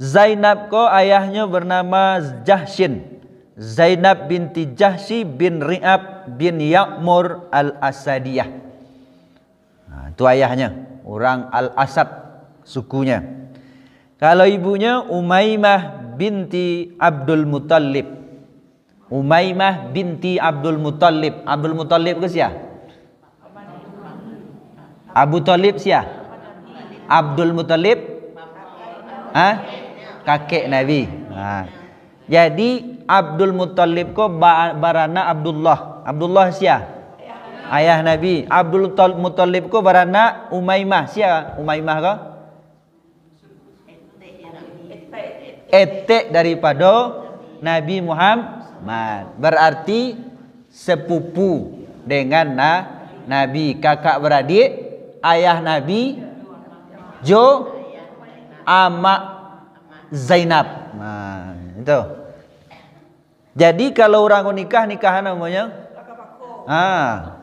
Zainab ko ayahnya bernama Jahshin. Zainab binti Jahshi bin Ri'ab bin Ya'mur al-Asadiyah. Itu ayahnya, orang Al-Asad sukunya. Kalau ibunya Umaymah binti Abdul Muttalib. Umaymah binti Abdul Muttalib. Abdul Muttalib ke siapa? Abu Talib siapa? Abdul Muttalib? Kakek Nabi. Jadi Abdul Muttalib ko barana Abdullah. Abdullah siapa? Ayah Nabi. Abdul Muttalib ko barana Umaymah. Siapa Umaymah ko? Etek daripada Nabi Muhammad. Berarti sepupu dengan Nabi. Kakak beradik ayah Nabi Jo Amak Zainab. Itu. Jadi kalau orang nikah, nikahan namanya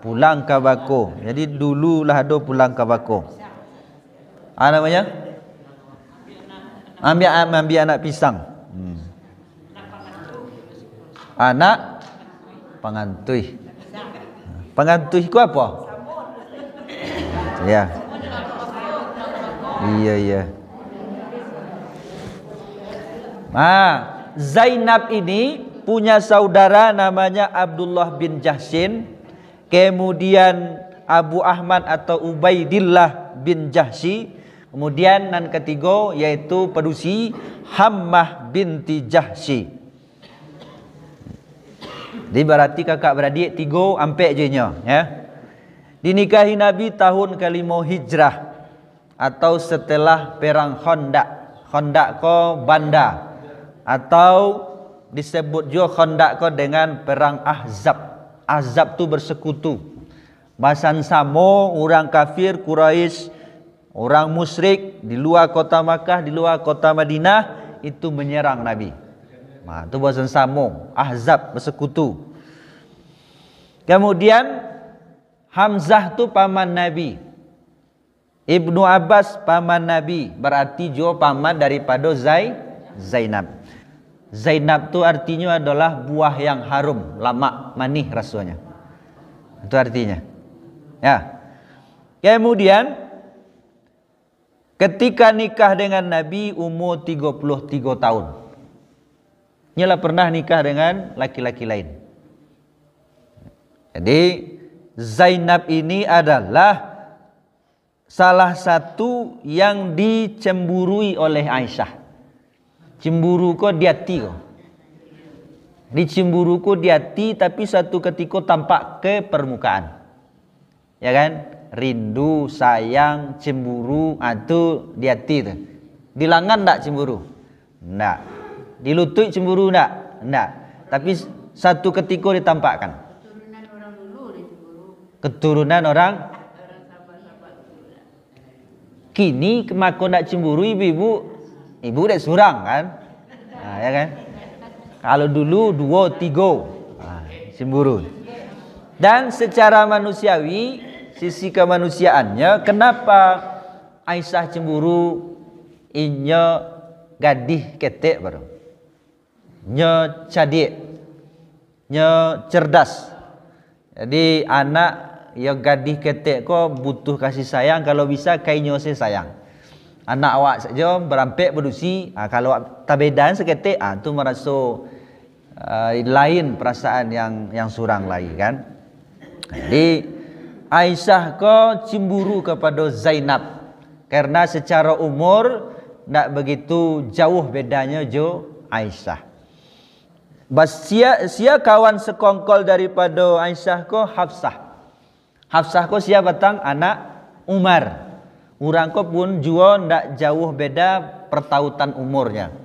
pulang kabako. Jadi dululah ada pulang kabako. Namanya ambil anak pisang. Anak pengantui. Pengantui itu apa? Ya. Iya. Zainab ini punya saudara namanya Abdullah bin Jahshin. Kemudian Abu Ahmad atau Ubaidillah bin Jahshi. Kemudian yang ketiga yaitu pedusi Hammah binti Jahshi. Jadi berarti kakak beradik 3 ampe je nya, ya. Dinikahi Nabi tahun ke-5 Hijrah atau setelah perang Khandaq. Khandaq ko banda atau disebut juga Khandaq ko dengan perang Ahzab. Ahzab tu bersekutu. Bahasan samo orang kafir Quraisy, orang musyrik di luar kota Makkah, di luar kota Madinah itu menyerang Nabi. Itu bahasan samo, Ahzab bersekutu. Kemudian Hamzah tu paman Nabi. Ibnu Abbas paman Nabi, berarti juga paman daripada Zainab. Zainab tu artinya adalah buah yang harum, lama, manis rasanya. Itu artinya. Ya. Kemudian ketika nikah dengan Nabi umur 33 tahun. Nyalah pernah nikah dengan laki-laki lain. Jadi Zainab ini adalah salah satu yang dicemburui oleh Aisyah. Cemburu ko di hati ko. Dicemburu ko di hati, tapi satu ketika tampak ke permukaan. Ya kan? Rindu, sayang, cemburu, itu di hati tu. Di lengan tak cemburu? Tak. Di lutut cemburu tak? Tak. Tapi satu ketika ditampakkan. Keturunan orang dulu dia cemburu. Keturunan orang kini maka nak cemburu ibu dah surang kan, ya kan? Kalau dulu 2, 3 cemburu. Dan secara manusiawi, sisi kemanusiaannya, kenapa Aisyah cemburu? Inya gadih ketek baru, nya cadik, nya cerdas. Jadi anak ya gadih ketek ko butuh kasih sayang, kalau bisa kainyo saya sayang. Anak awak saja berampek berusi, kalau tabedan seketik, tu merasa lain perasaan yang surang lagi kan. Jadi Aisyah ko cemburu kepada Zainab karena secara umur tak begitu jauh bedanya jo Aisyah. Sia kawan sekongkol daripada Aisyah ko Hafsah. Hafsah ko sia batang anak Umar. Orang ko pun jua ndak jauh beda pertautan umurnya.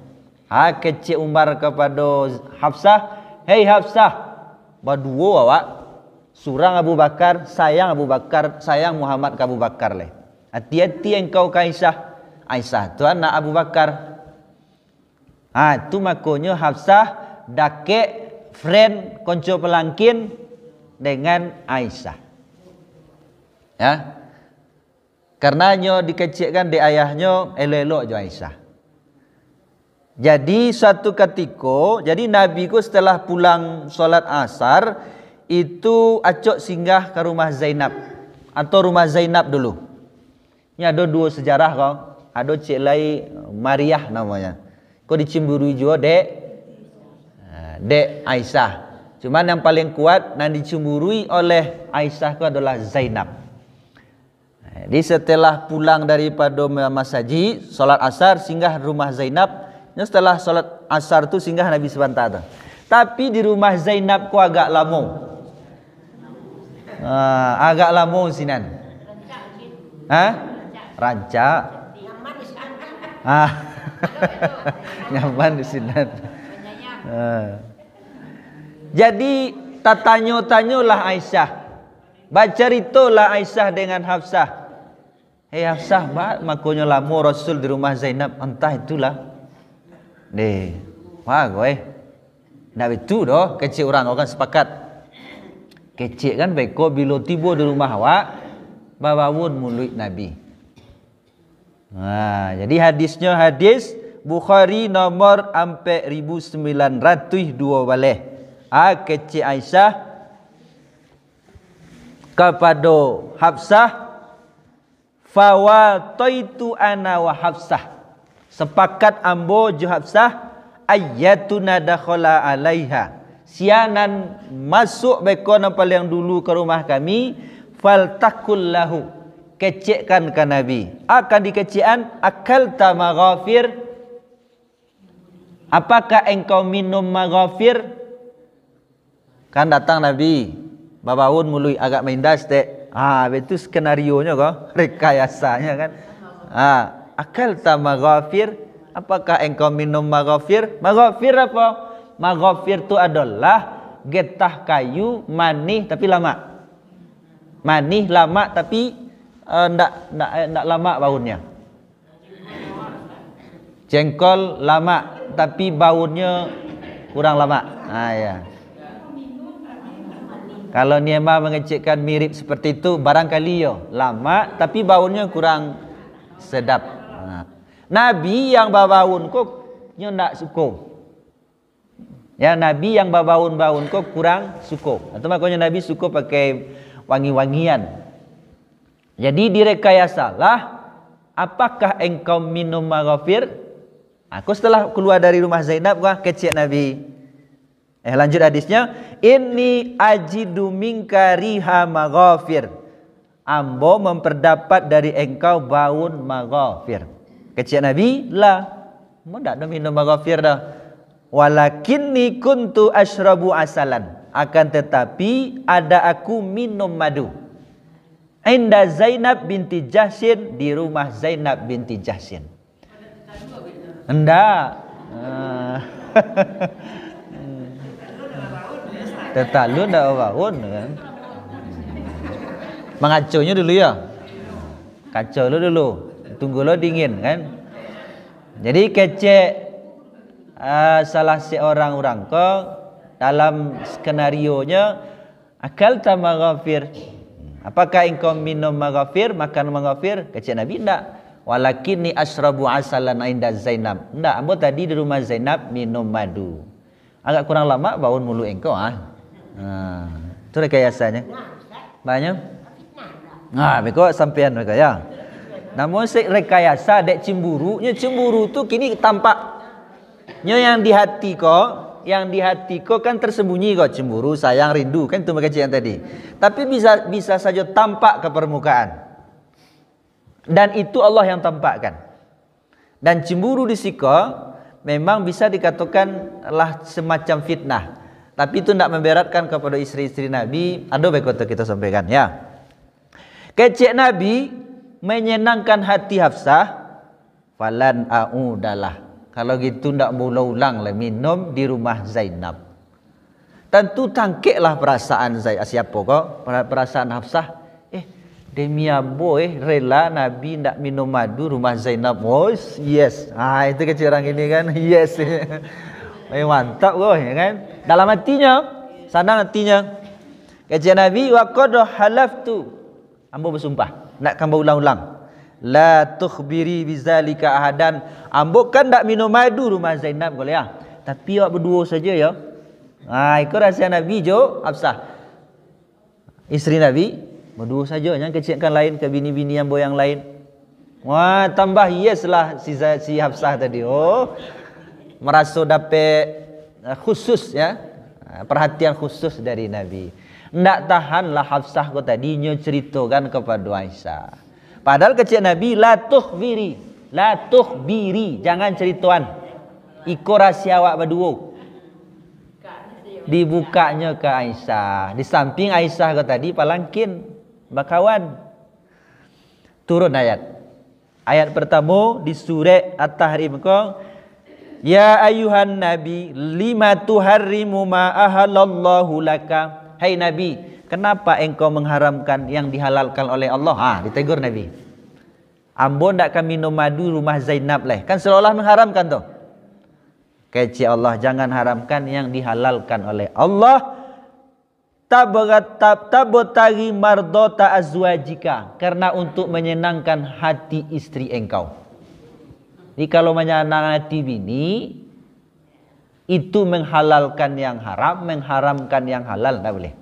Kecil Umar kepada Hafsah, "Hei Hafsah, berdua awak surang Abu Bakar, sayang Abu Bakar, sayang Muhammad ke Abu Bakar leh. Hati-hati engkau ke Aisyah. Aisyah tu anak Abu Bakar." Tu makanya Hafsah dake friend konco pelangkin dengan Aisyah. Ya. Karena nyo dikecikkan di ayahnya elok-elok jo Aisyah. Jadi suatu ketika, jadi Nabi ku setelah pulang solat asar itu acok singgah ke rumah Zainab atau rumah Zainab dulu. Ini ada dua sejarah kau. Ada cik lai Mariah namanya. Kau dicemburui juga dek Aisyah. Cuman yang paling kuat yang dicemburui oleh Aisyah itu adalah Zainab. Jadi setelah pulang daripada masjid, solat asar singgah rumah Zainab. Setelah solat asar tu singgah Nabi sebentar tu. Tapi di rumah Zainab ku agak lama. Agak lama sinan. Rancak. Nyaman di sinan. Jadi tanyalah Aisyah. Berceritalah Aisyah dengan Hafsah. Hei Hafsah, makanya lama Rasul di rumah Zainab. Entah itulah. Wah gue. Ndak betul doh, kecil orang kan sepakat. Kecil kan beko bila tiba di rumah awak bawawun mulut Nabi. Jadi hadisnya hadis Bukhari nomor 4902 balik. Kecil Aisyah kepada Hafsah, fawataitu ana wa Hafsah. Sepakat ambo ju Hafsah ayyatuna dakhala alaiha. Sianan masuk bekona paling dulu ke rumah kami, faltakul lahu. Kecekkan ke Nabi. Akan dikecikan akal ta maghafir. Apakah engkau minum maghafir? Kan datang Nabi. Babaun mului agak mindas dek. Betul skenario-nya kok, rekayasanya kan. Akal ta maghafir, apakah engkau minum maghafir? Maghafir apa? Maghafir itu adalah getah kayu manih tapi lama. Manih lama tapi ndak lama baunya. Jengkol lama tapi baunya kurang lama. Ya. Kalau Niema mengecekkan mirip seperti itu barangkali lama tapi baunya kurang sedap. Nabi yang babaun kok ndak suka. Ya, Nabi yang babaun-baun kok kurang suka. Atau makanya Nabi suka pakai wangi-wangian. Jadi direkayasalah, apakah engkau minum maghafir? Aku setelah keluar dari rumah Zainab kecek Nabi. Lanjut hadisnya, inni ajidu minka riha maghafir. Ambo memperdapat dari engkau baun maghafir. Kecik Nabi, tidak ada minum maghafir dah. Walakinni kuntu ashrabu asalan. Akan tetapi ada aku minum madu. Inda Zainab binti Jahsyin, di rumah Zainab binti Jahsyin. Enggak. Tetalu ndak baun kan. Mengacunya dulu ya. Kacau dulu. Tunggu lo dingin kan. Jadi kecek salah seorang orang ko dalam skenario-nya akal ta maghafir. Apakah engkau minum maghafir, makan maghafir? Kecek Nabi enggak. Walakinni ashrabu asalan inda Zainab. Enggak, ambo tadi di rumah Zainab minum madu. Agak kurang lama baun mulu engkau itu rekayasanya. Banyak? Beko sampean mereka ya. Namun rekayasa dek cemburu tu kini tampak. Yang di hati ko kan tersembunyi kok cemburu, sayang, rindu kan itu makanya yang tadi. Tapi bisa saja tampak ke permukaan. Dan itu Allah yang tampakkan. Dan cemburu di siko memang bisa dikatakan lah semacam fitnah. Tapi itu tidak memberatkan kepada istri-istri Nabi. Ada baik kita sampaikan ya. Kecek Nabi menyenangkan hati Hafsah, falan a'udalah. Kalau gitu ndak ulang-ulang lah minum di rumah Zainab. Tentu tangkiklah perasaan siapa kok? Perasaan Hafsah. Demi ambo rela Nabi ndak minum madu rumah Zainab. Oh yes. Itu kecil orang ini kan. Yes. Mantap ya kan. Dalam hatinya, sadar hatinya. Kecil Nabi wa qad halaftu. Ambo bersumpah, nak kan berulang-ulang. la tukhbiri bizalika ahadan. Ambo kan tak minum madu rumah Zainab boleh ya. Tapi awak berdua saja ya. Itu rahsia Nabi jo Hafsah. Isteri Nabi berdua saja, jangan kecilkan lain ke bini-bini yang lain. Wah, tambah yes lah si Hafsah tadi. Oh, merasa dapat khusus ya. Perhatian khusus dari Nabi. Ndak tahanlah Hafsah ko tadinya ceritakan kepada Aisyah. Padahal kecil Nabi la tukhbiri, jangan cerituan. Iko rahsia awak berdua. Dibukanya ke Aisyah. Di samping Aisyah ko tadi palangkin bakawan. Turun ayat. Ayat pertama di surah At-Tahrim ko, ya ayuhan nabi lima tuharrimu ma ahalallahu laka. Hai Nabi, kenapa engkau mengharamkan yang dihalalkan oleh Allah? Ditegur Nabi. Ambo ndak kami minum madu rumah Zainab leh. Kan seolah mengharamkan tu. Keci Allah, jangan haramkan yang dihalalkan oleh Allah. Tabotari mardota azwajika, karena untuk menyenangkan hati istri engkau. Jadi kalau menyenangkan hati bini, itu menghalalkan yang haram, mengharamkan yang halal, tak boleh.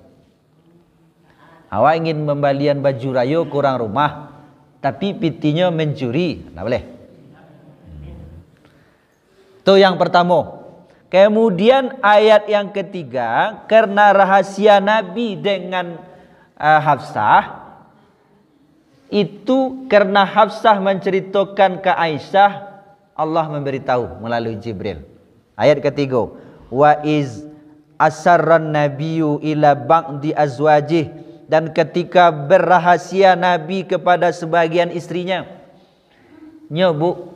Awak ingin membalian baju rayo kurang rumah, tapi pitinya mencuri, tak boleh. Itu yang pertama. Kemudian ayat yang ketiga, karena rahasia Nabi dengan Hafsah, itu karena Hafsah menceritakan ke Aisyah, Allah memberitahu melalui Jibril. Ayat ketiga, wa iz asarran nabiyyu ila ba'di azwajih, dan ketika berrahasia Nabi kepada sebagian istrinya. Bu,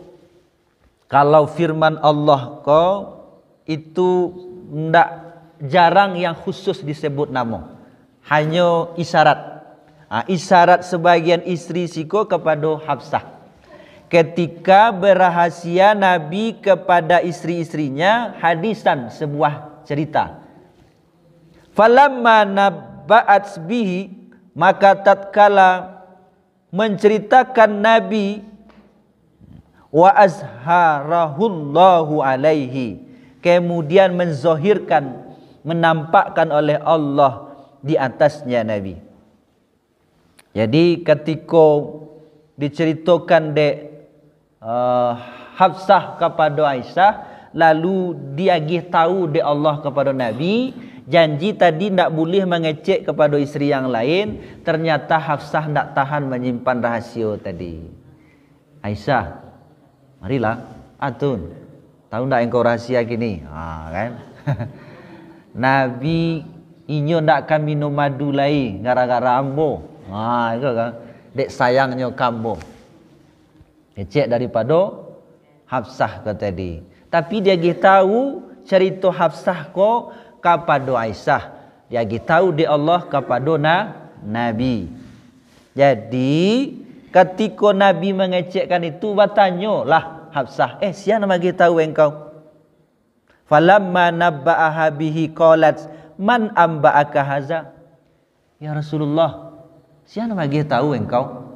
kalau firman Allah itu ndak jarang yang khusus disebut nama, hanya isyarat. Isyarat sebagian istri siko kepada Hafsah. Ketika berrahasia Nabi kepada istri-istrinya, hadisan, sebuah cerita. Falamma nabba'at bihi, maka tatkala menceritakan Nabi, wa azharahullahu alaihi, kemudian menzohirkan, menampakkan oleh Allah di atasnya Nabi. Jadi ketika diceritakan Hafsah kepada Aisyah, lalu dia tahu de Allah kepada Nabi, janji tadi tidak boleh mengecek kepada istri yang lain. Ternyata Hafsah tidak tahan menyimpan rahasia tadi. Aisyah, marilah atun. Tahu tak engkau rahasia gini? Kan? Nabi inyo ndak kan minum madu lai gara-gara ambo. Itu kan. Dek sayangnya kambo. Cek daripada Hafsah ke tadi. Tapi dia tahu cerita Hafsah ko kepada Aisyah. Dia tahu di Allah kepada Nabi. Jadi ketika Nabi mengecekkan itu, bertanyalah Hafsah, siapa nama kita tahu engkau? Falamma nabba'aha bihi qalat man amba'aka haza? Ya Rasulullah, siapa nama kita tahu engkau?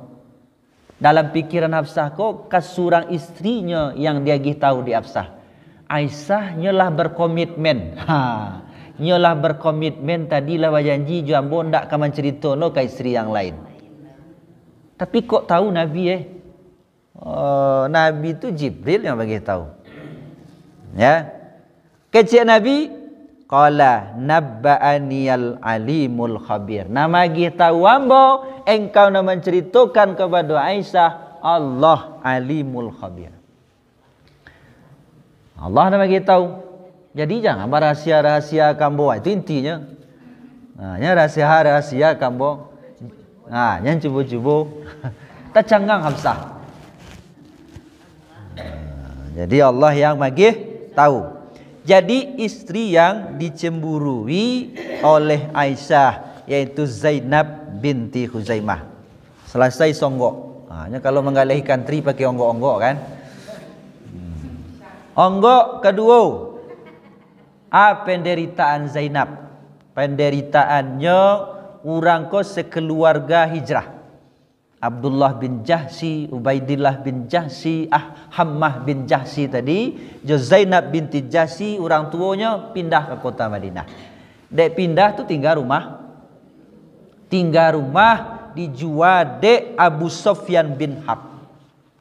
Dalam pikiran Hafsah kok kasurang istrinya yang dia tahu di Hafsah. Aisyah nyalah berkomitmen. Nyalah berkomitmen tadilah berjanji jambo ndak akan menceritakan ke istri yang lain. Tapi kok tahu Nabi Nabi itu Jibril yang bagi tahu. Ya. Kecil Nabi, qala nabba'aniyal alimul khabir. Nama kita tahu ambo, engkau nak menceritakan kepada Aisyah, Allah alimul khabir. Allah nak bagi tahu. Jadi jangan rahasia-rahasia kambo, itu intinya. Yang rahasia-rahasia kambo. Yang cubu-cubu. Tak canggang Hafsah. Jadi Allah yang bagi tahu. Jadi istri yang dicemburui oleh Aisyah, yaitu Zainab binti Khuzaimah. Selesai songgok. Kalau menggalahi country pakai onggok-onggok kan. Onggok kedua, penderitaan Zainab. Penderitaannya orang ko sekeluarga hijrah. Abdullah bin Jahsi, Ubaidillah bin Jahsi, Hammah bin Jahsi tadi, jo Zainab binti Jahsi, orang tuanya pindah ke kota Madinah. Dek pindah tu tinggal rumah dijual dek Abu Sufyan bin Harb.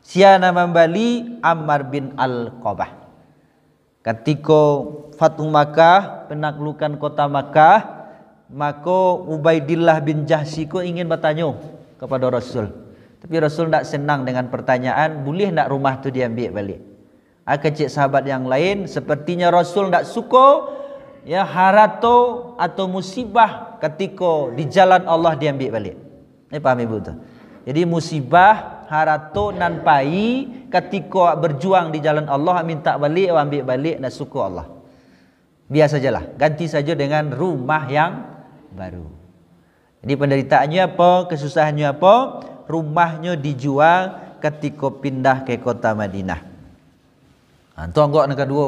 Sia nama Bali Ammar bin Al-Qabah. Ketika Fathu Makkah, penaklukan kota Makkah, maka Ubaidillah bin Jahsi ko ingin bertanya kepada Rasul. Tapi Rasul tak senang dengan pertanyaan, boleh tak rumah tu diambil balik? Kecik sahabat yang lain, sepertinya Rasul tak suka ya harato atau musibah ketika di jalan Allah diambil balik. Ini paham ibu tu? Jadi musibah, harato nan pai ketika berjuang di jalan Allah minta balik, ambil balik, nak suka Allah. Biasa sajalah, ganti saja dengan rumah yang baru. Jadi penderitaannya apa, kesusahannya apa? Rumahnya dijual ketika pindah ke kota Madinah. Itu anggap yang kedua.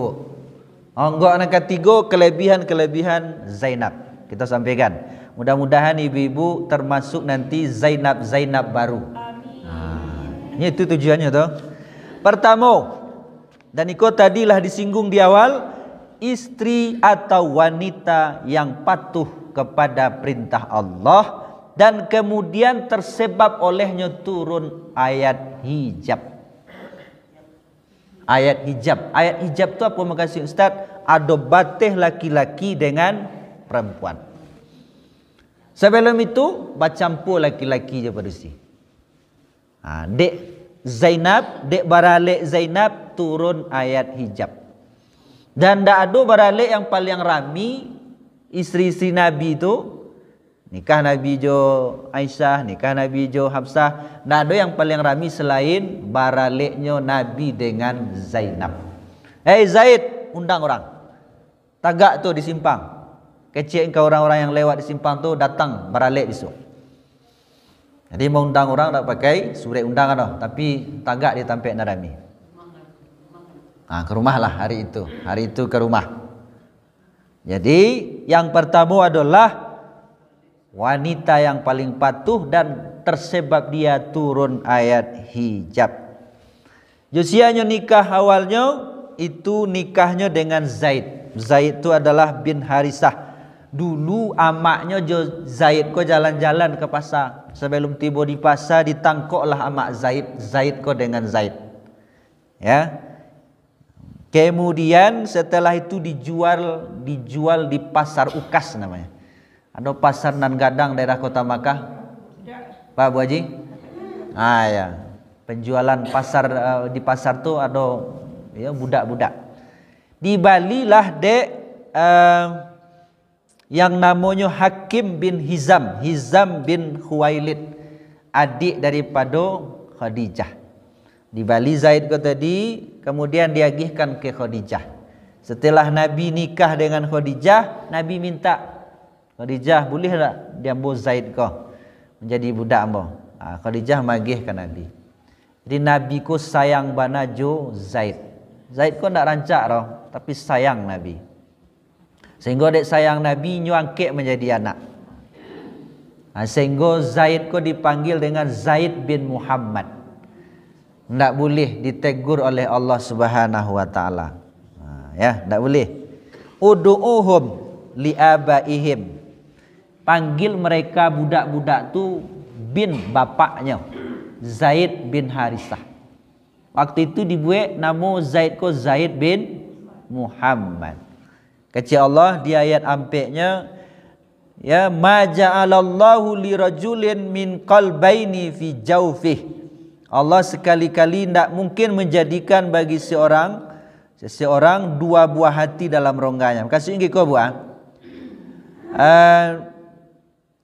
Anggap yang ketiga, kelebihan-kelebihan Zainab. Kita sampaikan. Mudah-mudahan ibu-ibu termasuk nanti Zainab baru. Amin. Itu tujuannya tu. Pertama, dan ikut tadilah disinggung di awal, istri atau wanita yang patuh kepada perintah Allah dan kemudian tersebab olehnya turun ayat hijab. Ayat hijab tu apa makasih Ustaz? Ada batih laki-laki dengan perempuan. Sebelum itu bercampur laki-laki je bersih. Dek Zainab, dek baralik Zainab turun ayat hijab. Dan tak ada baralik yang paling rami isteri-isteri Nabi itu, nikah Nabi jo Aisyah, nikah Nabi jo Hafsah, tak ada yang paling rami selain baraliknya Nabi dengan Zainab. Zaid, undang orang. Tagak tu di simpang. Kecil engkau orang-orang yang lewat di simpang tu datang baralik besok. Jadi mau undang orang tak pakai surat undangan dah, tapi tagak dia tampil Narami. Ke rumah lah hari itu. Hari itu ke rumah. Jadi yang pertama adalah wanita yang paling patuh dan tersebab dia turun ayat hijab. Usianya nikah awalnya itu nikahnya dengan Zaid. Zaid itu adalah bin Harisah. Dulu amaknya Zaid ko jalan-jalan ke pasar. Sebelum tiba di pasar ditangkoklah amak Zaid ko dengan Zaid. Ya. Kemudian setelah itu dijual di pasar Ukas namanya. Ada pasar nan gadang daerah kota Makkah. Pak Bu Haji? Ya. Penjualan pasar di pasar tu ada ya budak-budak. Di Bali lah dek yang namanya Hakim bin Hizam bin Khuwailid, adik daripada Khadijah. Di Bali Zaid ko tadi, kemudian diagihkan ke Khadijah. Setelah Nabi nikah dengan Khadijah, Nabi minta, Khadijah boleh tak diambil Zaid ko menjadi budak ambo? Khadijah magihkan Nabi. Jadi Nabi ko sayang bana jo Zaid. Zaid ko tak rancak roh, tapi sayang Nabi. Sehingga dek sayang Nabi nyu angkat menjadi anak. Sehingga Zaid ko dipanggil dengan Zaid bin Muhammad. Tak boleh ditegur oleh Allah Subhanahu wa taala. Ya, tak boleh. Ud'uhum liabaihim. Panggil mereka budak-budak tu bin bapaknya, Zaid bin Harisah. Waktu itu dibuat nama Zaid ko Zaid bin Muhammad. Kecil Allah di ayat ampeknya, ya ma ja'alallahu lirajulin min qalbaini fi jawfihi. Allah sekali-kali tidak mungkin menjadikan bagi seseorang dua buah hati dalam rongganya. Kasih ingat kau buah.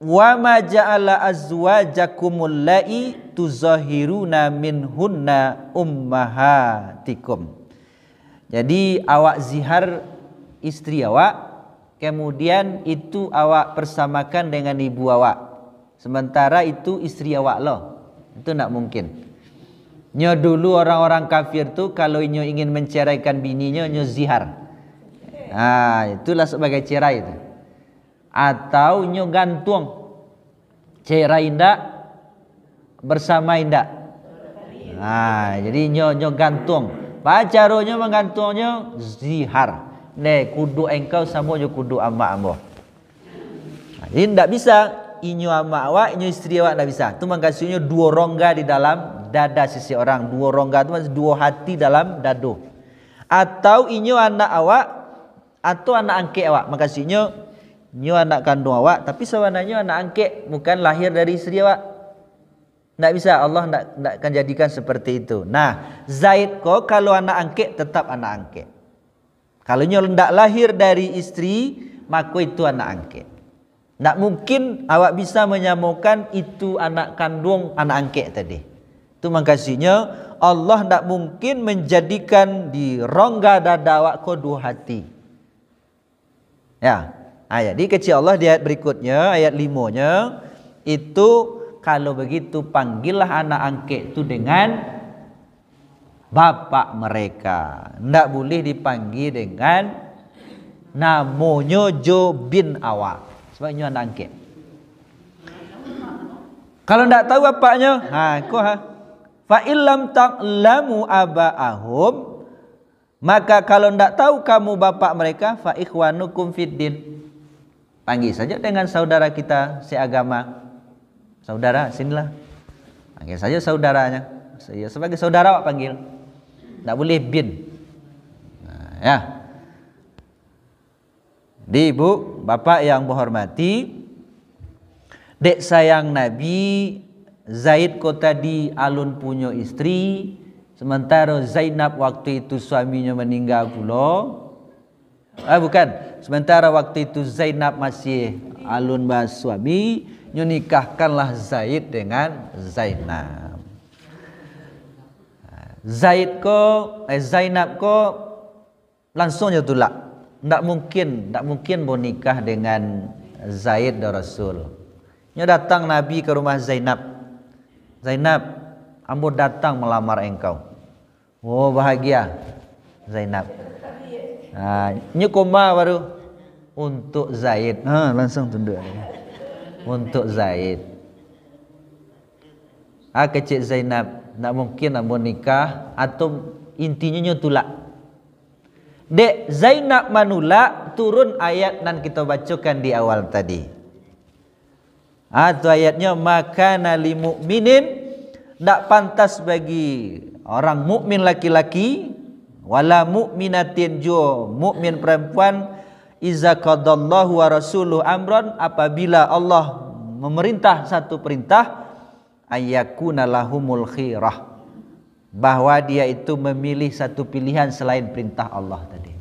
Wa ma ja'ala azwajakumul la'i tuzahiruna minhunna ummahatikum. Jadi awak zihar istri awak, kemudian itu awak persamakan dengan ibu awak. Sementara itu istri awak loh. Itu tidak mungkin. Nyo dulu orang-orang kafir tu kalau nyo ingin menceraikan bininya nyo zihar. Itulah sebagai cerai itu. Atau nyo gantung. Cerai ndak bersama indak. Jadi nyo gantung. Pacaronya menggantungnya zihar. Kudu engkau sama jo kudu amak ambo. Jadi ndak bisa inyo amak awak, inyo istri awak ndak bisa. Tu mangkasihnya dua rongga di dalam dada seseorang. Dua rongga itu maksud dua hati dalam dado. Atau inyo anak awak atau anak angkek awak. Makasihnya inyo anak kandung awak tapi sebenarnya anak angkek bukan lahir dari istri awak. Ndak bisa, Allah ndak akan jadikan seperti itu. Nah, Zaid ko kalau anak angkek tetap anak angkek. Kalau nyo ndak lahir dari istri, maka itu anak angkek. Ndak mungkin awak bisa menyamakan itu anak kandung anak angkek tadi. Itu makasihnya Allah ndak mungkin menjadikan di rongga dada awak ko dua hati. Ya. Jadi kecil Allah di ayat berikutnya, ayat 5-nya itu kalau begitu panggillah anak angkek itu dengan bapak mereka. Ndak boleh dipanggil dengan namanya Jo bin awak. Sebabnya anak angkek. Kalau ndak tahu bapaknya, fa illam taqlamu abaahum, maka kalau ndak tahu kamu bapak mereka, fa ikhwanukum fiddin. Panggil saja dengan saudara kita seagama. Saudara, sinilah. Panggil saja saudaranya. Saya sebagai saudara awak panggil. Tak boleh bin. Ya. Di ibu, bapak yang berhormati, dek sayang Nabi, Zaid ko tadi alun punya istri, sementara Zainab waktu itu suaminya meninggal pula. Bukan. Sementara waktu itu Zainab masih alun bahas suami, nikahkanlah Zaid dengan Zainab. Zainab ko langsung je tulak. Ndak mungkin bernikah dengan Zaid dan Rasul. Nyo datang Nabi ke rumah Zainab. Zainab, ambo datang melamar engkau. Oh bahagia Zainab. Nyo koma baru untuk Zaid. Langsung tunduk. Untuk Zaid. Kecil Zainab, tak mungkin nak nikah atau intinya nyo tulak. Dek Zainab manulak, turun ayat dan kita bacakan di awal tadi. Itu ayatnya, maka nali mukminin, tak pantas bagi orang mukmin laki-laki, wala mukminatin jo mukmin perempuan, iza qadallahu wa rasuluhu amran, apabila Allah memerintah satu perintah, ayyakuna lahumul khirah, bahwa dia itu memilih satu pilihan selain perintah Allah tadi.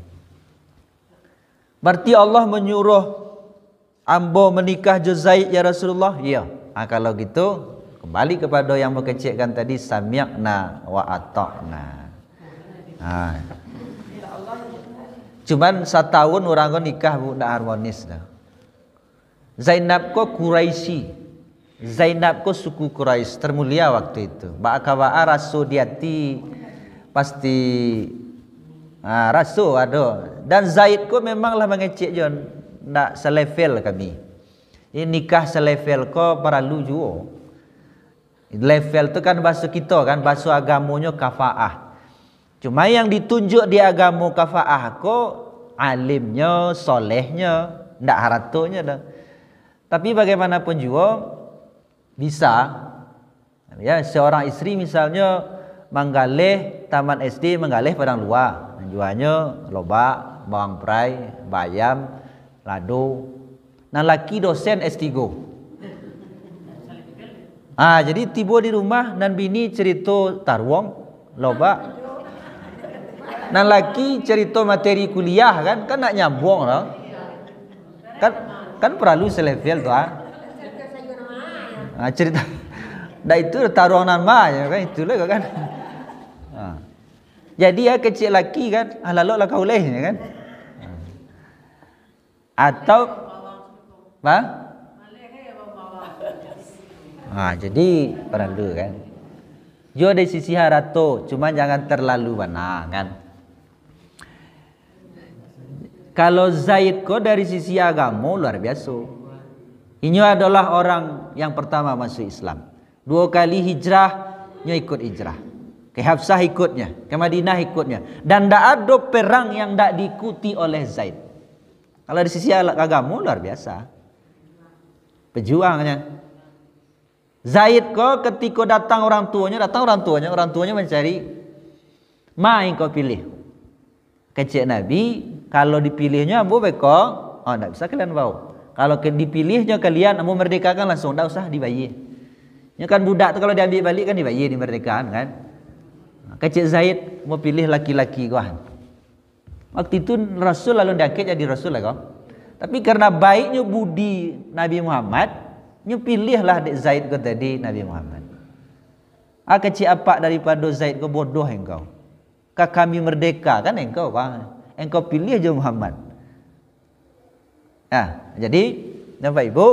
Berarti Allah menyuruh ambo menikah jo Zaid ya Rasulullah? Ya. Kalau gitu kembali kepada yang mengecekkan tadi, sami'na wa ata'na. Cuman setahun orang ko nikah ndak harmonis dah. Zainab ko Quraisy. Zainab ko suku Quraisy termulia waktu itu. Ba'akawa rasul diati pasti rasul ada. Dan Zaid ko memanglah mengecek jon ndak selevel kami. Ini nikah selevel ko perlu juga. Level tu kan bahasa kita kan, bahasa agamanya kafaah. Cuma yang ditunjuk di agama kafaah ko alimnya, solehnya, ndak haratonya dah. Tapi bagaimanapun juga bisa. Ya, seorang istri misalnya menggalih taman SD, menggalih padang luar, jualnya loba, bawang prai, bayam, lado. Nah laki dosen S3. Jadi tiba di rumah dan bini cerita tarwong, loba. Nan laki cerita materi kuliah kan nak nyambung lah. Kan perlu selevel tu cerita. Dah itu taruhan nama ya kan, itulah kan. Jadi kecil laki kan, lalu lah kau leh kan. Atau jadi perlu kan. Jo dari sisi harato, cuma jangan terlalu banyak kan. Kalau Zaid ko dari sisi agama luar biasa. Ini adalah orang yang pertama masuk Islam. 2 kali hijrah nyo ikut hijrah. Ke Hafsah ikutnya, ke Madinah ikutnya. Dan tak ada perang yang tak diikuti oleh Zaid. Kalau di sisi agama luar biasa. Pejuangnya. Zaid kok ketika datang orang tuanya mencari main kau pilih. Kecik Nabi, kalau dipilihnya Abu Bakar, tak bisa kalian bawa. Kalau dipilihnya kalian mau merdekakan langsung, tak usah dibayar. Ya kan budak tu kalau diambil balik kan dibayar dimerdekakan kan. Kecik Zaid mau pilih laki-laki kawan. Waktu itu Rasul lalu diangkat jadi Rasul lah kau. Tapi karena baiknya budi Nabi Muhammad, nyu pilihlah dek Zaid kau tadi Nabi Muhammad. Kecik apa daripada Zaid kau bodoh engkau. Kami merdeka kan engkau bang. Engkau pilih aja Muhammad. Jadi Bapak Ibu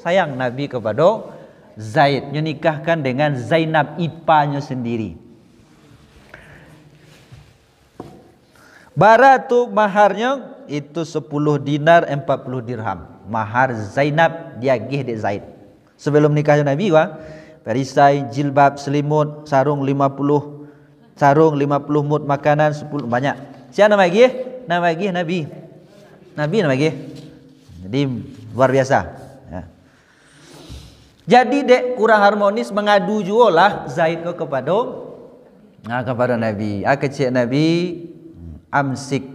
sayang Nabi kepada Zaid, nyu nikahkan dengan Zainab ipanya sendiri. Baratu maharnya itu 10 dinar 40 dirham. Mahar Zainab diagih dek Zaid. Sebelum nikahnya Nabi perisai, jilbab, selimut, sarung 50 mud makanan 10 banyak. Siapa nama agih? Nama agih Nabi. Nabi nama agih. Jadi luar biasa. Ya. Jadi dek kurang harmonis mengadu jualah Zaid kepada Nabi. Kecik Nabi amsik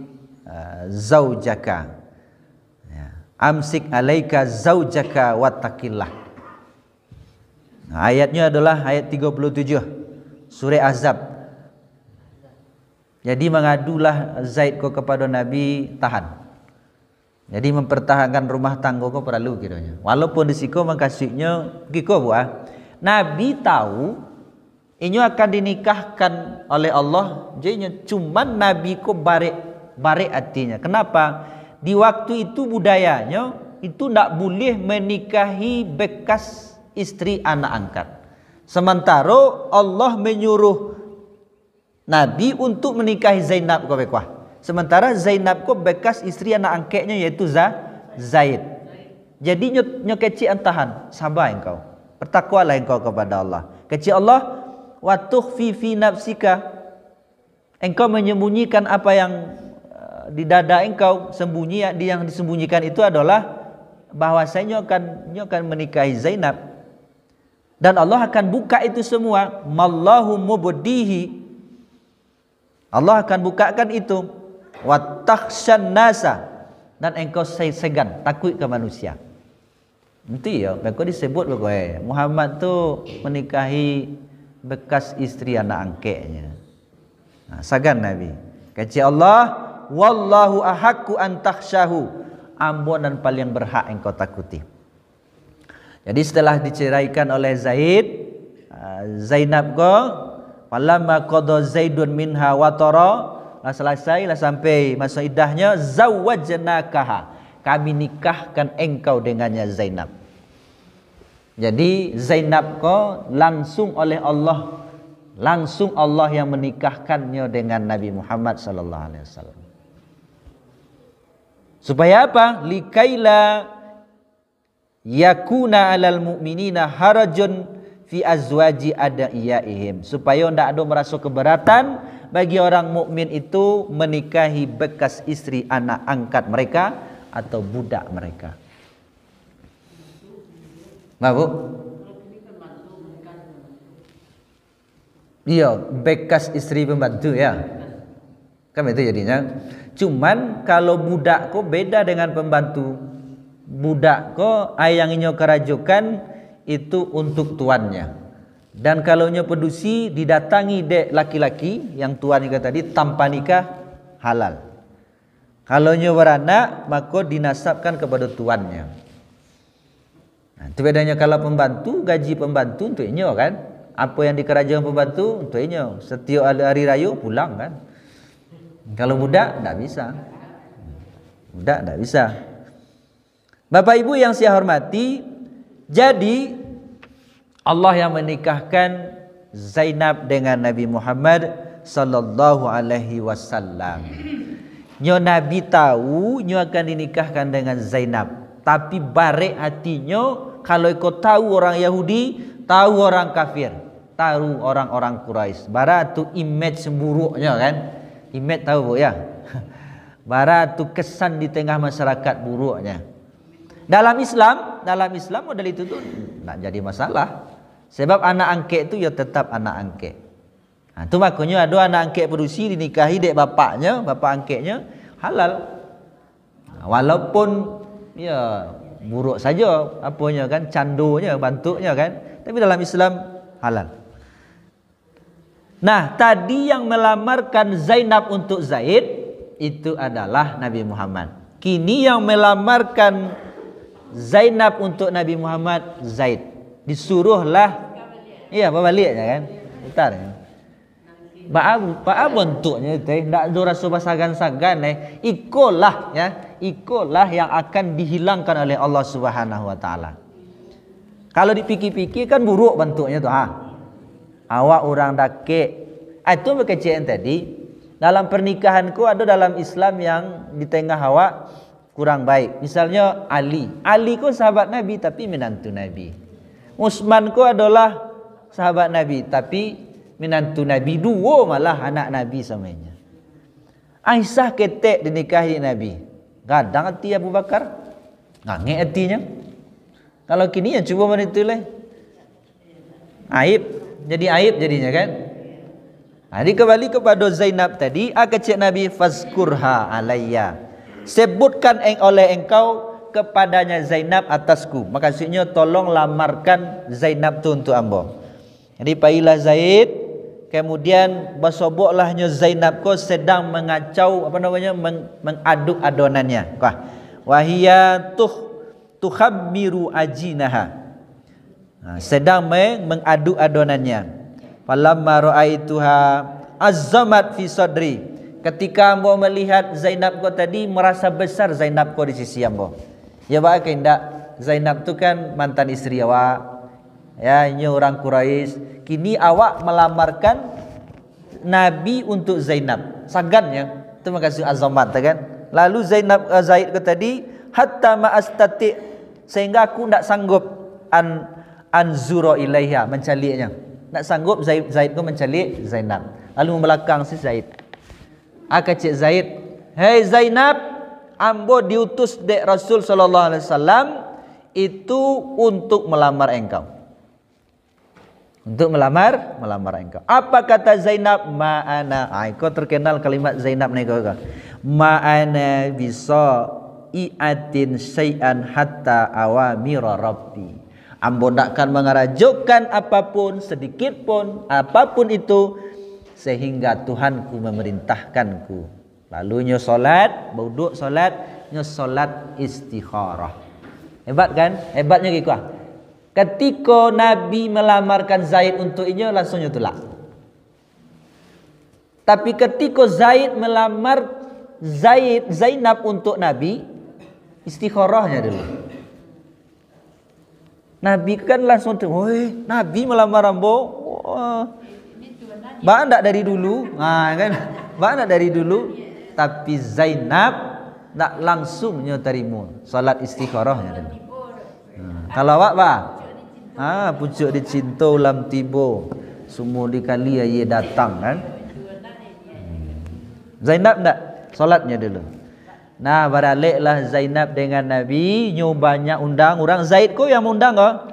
zaujaka. Ya. Amsik alaika zaujaka wattaqillah. Ayatnya adalah ayat 37 surah Ahzab. Jadi mengadulah Zaid kepada Nabi tahan. Jadi mempertahankan rumah tangga kau perlu kiranya. Walaupun disiko mengkasihnya kiko buah. Nabi tahu ini akan dinikahkan oleh Allah. Jadi cuman Nabi ko barek hatinya. Kenapa? Di waktu itu budayanya itu tidak boleh menikahi bekas istri anak angkat. Sementara Allah menyuruh Nabi untuk menikahi Zainab kau bekwah. Sementara Zainab ko bekas istri anak angkatnya yaitu Zaid. Jadi nyo kecil antahan, sabar engkau. Bertakwalah engkau kepada Allah. Kecil Allah, wa tukhfi fi nafsika. Engkau menyembunyikan apa yang di dada engkau, yang disembunyikan itu adalah bahwasanya nyo akan menikahi Zainab. Dan Allah akan buka itu semua. Mallahu mubdihi. Allah akan bukakan itu. Wa takhshan nasa, dan engkau segan takut ke manusia. Itu ya, engkau disebut bagai Muhammad tu menikahi bekas istri anak angkatnya. Segan Nabi. Kata Allah, wallahu ahaqqu an takhshahu. Ambon dan paling berhak engkau takuti. Jadi setelah diceraikan oleh Zainab ko, falamma qada Zaidun minha watara, selesailah sampai masa iddahnya, zawwajnakaha, kami nikahkan engkau dengannya Zainab. Jadi Zainab ko langsung Allah yang menikahkannya dengan Nabi Muhammad sallallahu alaihi wasallam. Supaya apa? Likaila yakuna 'alal mu'minina harajun fi azwaji adaiyaihim, supaya tidak ada merasa keberatan bagi orang mukmin itu menikahi bekas istri anak angkat mereka atau budak mereka. Bu? Iya, bekas istri pembantu ya. Kan itu jadinya. Cuman kalau budak kok beda dengan pembantu. Budak kok ayangnya kerajukan itu untuk tuannya. Dan kalau nya pedusi didatangi dek laki-laki yang tuan nikah tadi tanpa nikah halal. Kalau nya beranak maka dinasabkan kepada tuannya. Itu bedanya kalau pembantu, gaji pembantu untuk inyo kan. Apa yang dikerajaan pembantu untuk inyo. Setiap hari raya pulang kan. Kalau budak tidak bisa. Budak tidak bisa. Bapak Ibu yang saya hormati, jadi Allah yang menikahkan Zainab dengan Nabi Muhammad sallallahu alaihi wasallam. Nyo Nabi tahu nyo akan dinikahkan dengan Zainab, tapi barek hatinya kalau kau tahu orang Yahudi tahu orang kafir, tahu orang-orang Quraisy. Bara tu image semburuknya kan. Image tahu bu ya. Bara tu kesan di tengah masyarakat buruknya. Dalam Islam model itu tuh tak jadi masalah. Sebab anak angket itu ya tetap anak angket. Nah, itu makanya ada anak angket berusi dinikahi dek bapaknya, bapak angketnya halal. Nah, walaupun ya buruk saja apanya kan, candonya, bantuknya kan, tapi dalam Islam halal. Nah, tadi yang melamarkan Zainab untuk Zaid itu adalah Nabi Muhammad. Kini yang melamarkan Zainab untuk Nabi Muhammad Zaid. Disuruhlah, iya baliknya kan, putar ya. Pak bentuknya itu, tidak ada rasa sagan-sagan ikolah ya, ikolah yang akan dihilangkan oleh Allah Subhanahu Wa Taala. Kalau dipikir-pikir kan buruk bentuknya tuh, awak orang dakek, itu berkecil tadi. Dalam pernikahanku ada dalam Islam yang di tengah awak kurang baik. Misalnya Ali ku sahabat Nabi tapi menantu Nabi. Utsman ku adalah sahabat Nabi tapi menantu Nabi, dua malah anak Nabi samanya. Aisyah ketek dinikahi Nabi. Gadang hati Abu Bakar. Ngange hatinya. Kalau kini yang cuba menitulah. Aib, jadi aib jadinya kan. Jadi kembali kepada Zainab tadi, kecik Nabi fazkurha alayya. Sebutkan oleh engkau kepadanya Zainab atasku. Maksudnya tolong lamarkan Zainab tu untuk ambo. Jadi pailah Zaid, kemudian bersoboklahnya Zainab ko sedang mengacau mengaduk adonannya. Wahia tuhabbiru ajinaha. Sedang mengaduk adonannya. Falamma ra'aituha azzamat fi sadri. Ketika ambo melihat Zainab ko tadi, merasa besar Zainab ko di sisi ambo. Ya baik indak, Zainab tu kan mantan istri awak. Ya, ini orang Quraisy. Kini awak melamarkan Nabi untuk Zainab. Sagannya, itu makasih azamat kan. Lalu Zaid ko tadi, hatta ma'astati, sehingga aku tidak sanggup anzuro ilaiha, mencaliknya. Tak sanggup Zaid ko mencalik Zainab. Lalu membelakang si Zaid. Kecik Zaid, "Hei Zainab, ambo diutus dek Rasul sallallahu alaihi wasallam itu untuk melamar engkau." Untuk melamar engkau. Apa kata Zainab? Ma'ana. Kau terkenal kalimat Zainab ni kau. Ma'ana bisa i'atin syai'an hatta awamira rabbi. Ambo takkan mengarajukkan apapun, sedikit pun, apapun itu, sehingga Tuhanku memerintahkanku. Lalu nyo solat, bauduk solat, nyo solat istikharah. Hebat kan? Hebatnya gitu. Ketika Nabi melamarkan Zaid untuk inyo, langsung nyo tolak. Tapi ketika Zaid melamar Zainab untuk Nabi, istikharahnya dulu. Nabi kan langsung tu, "Woi, Nabi melamar ambo." Ba ndak dari dulu. Kan? Ba ndak dari dulu, tapi Zainab ndak langsungnya terima salat istikharahnya dulu. Kalau awak ba, pucuk dicinta ulam tibo, semua dikali ye datang kan. Zainab ndak salatnya dulu. Nah, beraliklah Zainab dengan Nabi, nyobanya undang orang. Zaid ko yang undang kok.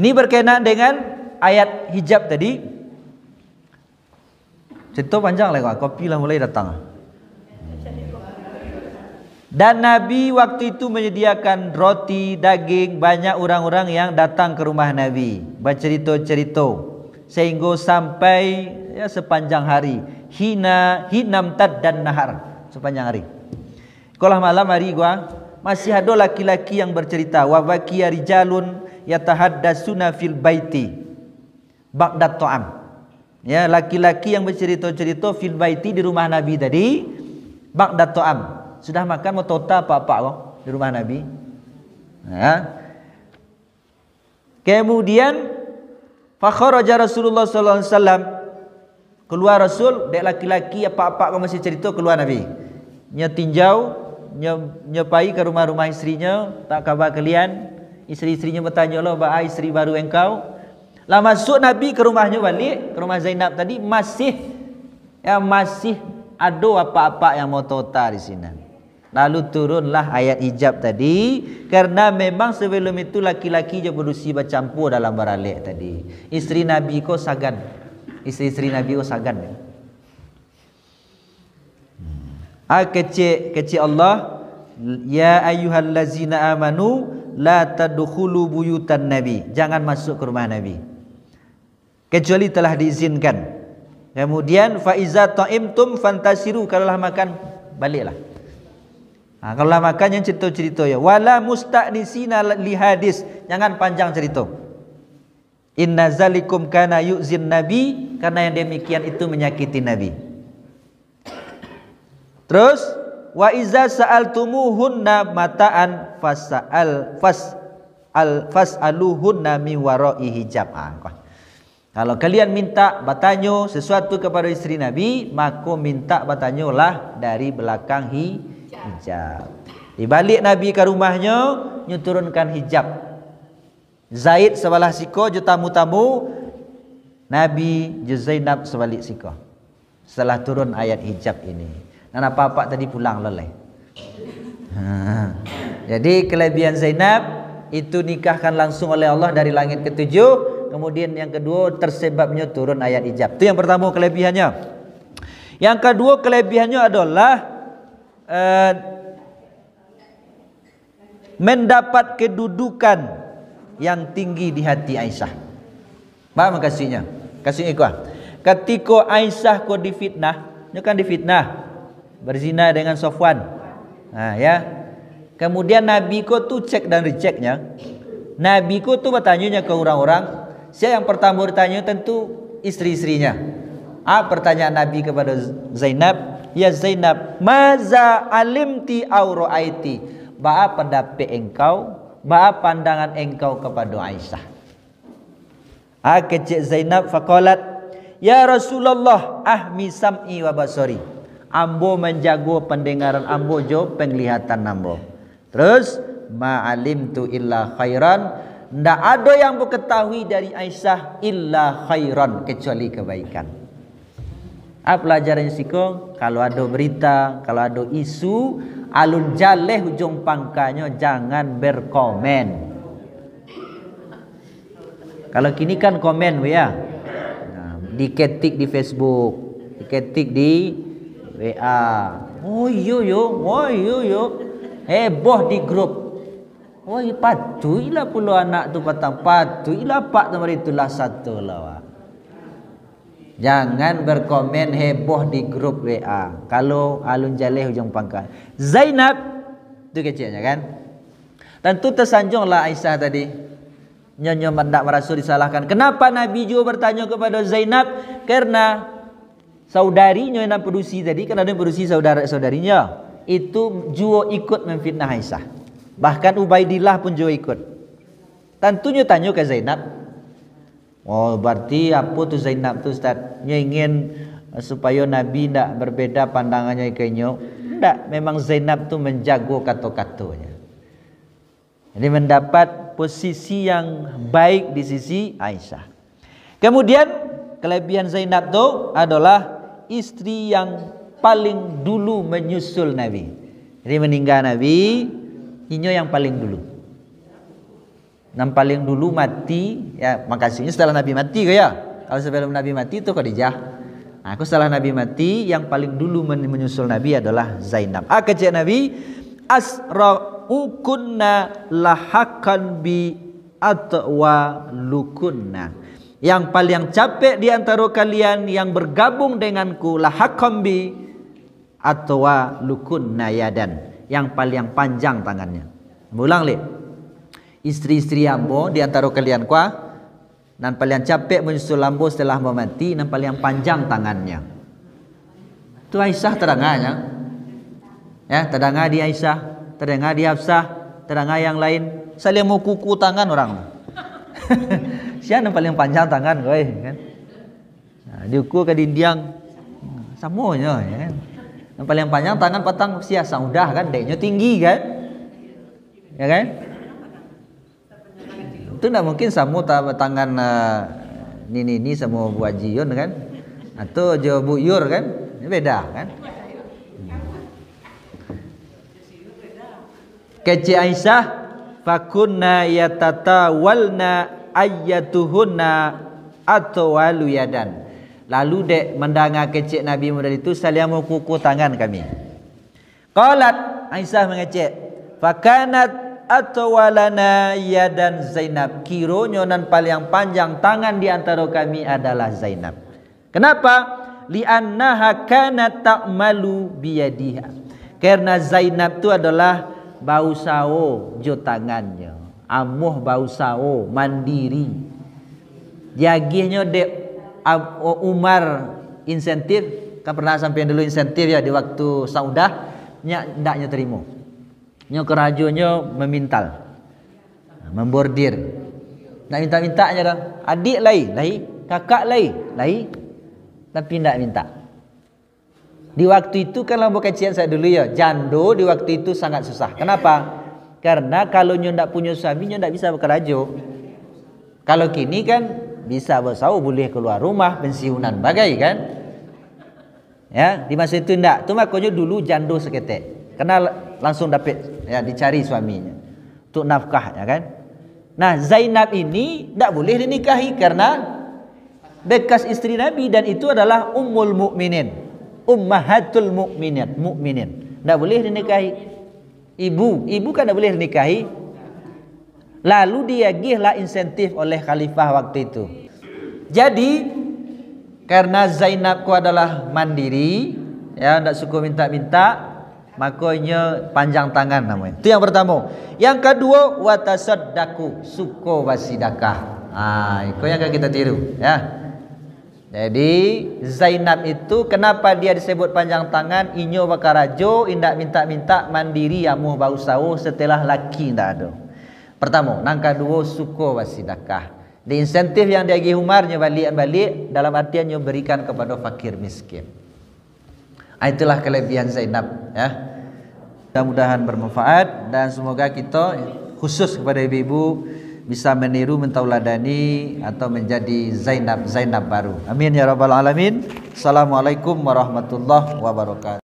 Ini berkenaan dengan ayat hijab tadi. Cerita panjang lah kok, kopi lah mulai datang. Dan Nabi waktu itu menyediakan roti, daging, banyak orang-orang yang datang ke rumah Nabi, bercerita-cerita sehingga sampai ya sepanjang hari. Hinam tad dan nahar, sepanjang hari. Kalau malam hari gua masih ada laki-laki yang bercerita, wa baqiya rijalun yatahaddasuna fil baiti ba'da ta'am. Ya, laki-laki yang bercerita-cerita fil baiti di rumah Nabi tadi ba'da ta'am. Sudah makan mau tota apa-apa kok di rumah Nabi. Ya. Kemudian fa kharaja Rasulullah sallallahu alaihi wasallam, keluar Rasul, dek laki-laki apa-apa kau masih cerita keluar Nabi. Nya tinjau, nyepai ke rumah-rumah istrinya, tak kabar kalian. Isteri-isterinya bertanya lah, "Ba isteri baru engkau?" Lah masuk Nabi ke rumahnya balik, ke rumah Zainab tadi masih ada apa-apa yang mau tota di sini. Lalu turunlah ayat hijab tadi, karena memang sebelum itu laki-laki je berusi bercampur dalam baralik tadi. Isteri Nabi ko sagan. Isteri-isteri Nabi ko sagan. Kecil Allah, ya ayyuhallazina amanu la tadkhulu buyutan nabi. Jangan masuk ke rumah Nabi kecuali telah diizinkan. Kemudian fa iza ta'imtum fantasiru, kalau lah makan baliklah. Kalau lah makan yang cerita-cerita ya. Wala musta'nisina li hadis, jangan panjang cerita. Inna zalikum kana yu'zin nabi, karena yang demikian itu menyakiti Nabi. Terus wa iza sa'altumuhunna mata'an fas'aluhunna min wara'i hijab. Kalau kalian minta bertanya sesuatu kepada isteri Nabi, maka minta bertanyalah dari belakang hijab. Di balik Nabi ke rumahnya, nyuturunkan hijab. Zaid sebelah siko je tamu-tamu, Nabi je Zainab sebalik siko. Setelah turun ayat hijab ini. Dan apa-apa tadi pulang lelai. Jadi kelebihan Zainab itu nikahkan langsung oleh Allah dari langit ketujuh. Kemudian yang kedua tersebabnya turun ayat hijab. Itu yang pertama kelebihannya. Yang kedua kelebihannya adalah mendapat kedudukan yang tinggi di hati Aisyah. Paham kasihnya? Kasih ikhwah. Ketika Aisyah ko difitnah, dia kan difitnah berzina dengan Safwan. Ya. Kemudian Nabi ko tu cek dan rejectnya. Nabi ko tu bertanya ke orang-orang. Siapa yang pertama bertanya? Tentu isteri-istrinya. Pertanyaan Nabi kepada Zainab, ya Zainab, maza alimti aw ra'aiti? Ba pendapat engkau, ba pandangan engkau kepada Aisyah? Kecik Zainab faqalat, ya Rasulullah, ahmi sam'i wa basari. Ambo menjaga pendengaran ambo jo penglihatan ambo. Terus ma alimtu illa khairan, tidak ada yang berketahui dari Aisyah illa khairan, kecuali kebaikan. Pelajaran siko, kalau ada berita, kalau ada isu, alun jaleh hujung pangkanya jangan berkomen. Kalau kini kan komen ya, diketik di Facebook, diketik di WA. Oh yo, heboh di grup. Oh, patuilah puluh anak tu patang, patuilah pak nomor itulah satu lah. Jangan berkomen heboh di grup WA. Kalau alun jaleh hujung pangkal. Zainab tu kecilnya kan. Tentu tersanjunglah Aisyah tadi. Nyonya mendak merasa disalahkan. Kenapa Nabi juga bertanya kepada Zainab? Karena saudarinya yang produksi tadi, kan ada yang produksi saudara-saudarinya, itu juga ikut memfitnah Aisyah. Bahkan Ubaidillah pun juga ikut. Tentunya tanya ke Zainab. Oh, berarti apa tu Zainab tu Ustaz? Dia ingin supaya Nabi tidak berbeda pandangannya ikannya. Tidak, memang Zainab tu menjaga kata-katanya. Jadi mendapat posisi yang baik di sisi Aisyah. Kemudian kelebihan Zainab tu adalah istri yang paling dulu menyusul Nabi. Jadi meninggal Nabi, ini yang paling dulu. Yang paling dulu mati, ya makasihnya setelah Nabi mati ke ya. Kalau sebelum Nabi mati itu Khadijah. Aku setelah Nabi mati, yang paling dulu menyusul Nabi adalah Zainab. Kecik Nabi, asra'ukunna lahakan bi atwa lukunna. Yang paling capek di antara kalian yang bergabung denganku lahakan bi atwa lukunna yadan. Yang paling panjang tangannya. Ulang li. Istri-istri ambo di antara kalian kuah, dan paling capek menyusul ambo setelah mati, dan paling panjang tangannya. Itu Aisyah terangnya. Ya, terangnya di Aisyah, terangnya di Hafsah, terangnya yang lain. Saling mau kuku tangan orang. Siapa yang paling panjang tangan, gue kan? Nah, diukur ke dindiang, samonya, ya kan? Yang paling panjang tangan patang siasa udah kan, deknya tinggi kan, ya kan? Itu tidak mungkin sama tangan ni sama Bu Hajiun kan, atau Jo Bu Yur kan, ini beda kan. Kece Aisyah, fakunna yatatawalna ayyatuhunna atwalu yadan. Lalu dek mendengar kecek Nabi muda itu, saling kuku tangan kami. Qalat, Aisyah mengecek, fakanat atwalana yadan Zainab. Kironyo nan paling panjang tangan di antara kami adalah Zainab. Kenapa? Li'annaha kanat ta'malu biyadiha. Karena Zainab itu adalah bau sao jo tangannya, amuh bau sao, mandiri. Jagihnya dek Umar insentif, kan pernah sampai dulu insentif ya di waktu Saudah, ndaknya terima. Nyo kerajonyo memintal, membordir. Nak minta-mintanya dah. Adik lai, kakak lai, tapi ndak minta. Di waktu itu kan lampu kajian saya dulu ya, jando di waktu itu sangat susah. Kenapa? Karena kalau nyo ndak punya suami, nyo ndak bisa berkerajo. Kalau kini kan bisa bersau, boleh keluar rumah, pensiunan bagai kan. Ya, di masa itu ndak. Tu makanya dulu jando seketek. Karena langsung dapat ya, dicari suaminya untuk nafkah ya kan. Nah, Zainab ini ndak boleh dinikahi karena bekas istri Nabi, dan itu adalah ummul mukminin. Ummahatul mukminin. Tidak boleh dinikahi. Ibu kan tidak boleh dinikahi. Lalu diagihlah insentif oleh khalifah waktu itu. Jadi karena Zainabku adalah mandiri, ya tidak suka minta-minta, makanya panjang tangan namanya. Itu yang pertama. Yang kedua, watasaddaku, suko wasidakah. Itu yang kita tiru, ya. Jadi Zainab itu kenapa dia disebut panjang tangan, inyo bakarajo, indak minta-minta, mandiri, amuh bau sawo, setelah laki ndak ada. Pertama, nang kedua suko wasidakah. Di insentif yang diagih Umarnya balik dalam artiannya berikan kepada fakir miskin. Itulah kelebihan Zainab ya. Mudah-mudahan bermanfaat dan semoga kita khusus kepada ibu-ibu bisa meniru, mentauladani atau menjadi Zainab baru. Amin ya rabbal alamin. Assalamualaikum warahmatullahi wabarakatuh.